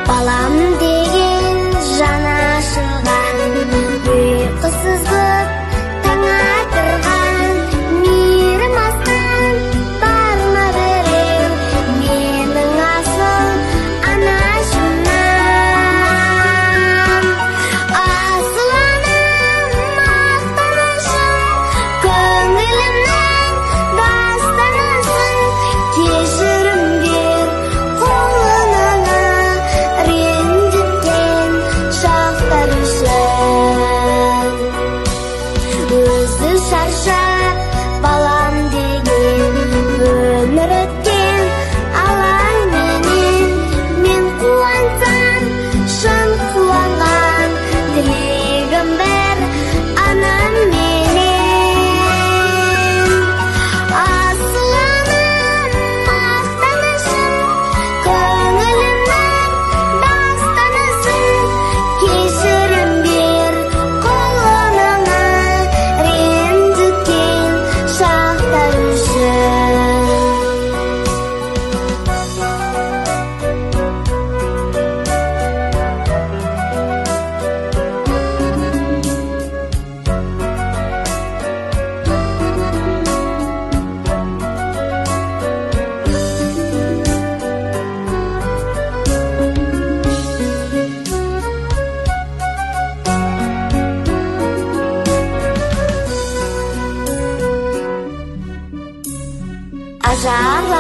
Балам деген жаны ашыған, ұйқысыз көп таң атырған, мейірім астан бар ма біреу менің асыл анашымнан. Асыл анам мақтанышым, көңілімнің дастанысың, кешірім бер қолыңа ренжіткен шақтар үшін. Өзі шаршап балам деген өмір өткен алаңменен, мен қуансам шын қуанған, тілегім бір анам менен. Асыл анам мақтанышым, көңілімнің дастанысың, кешірім бер қолыңа ренжіткен шақтар үшін. Ажарлы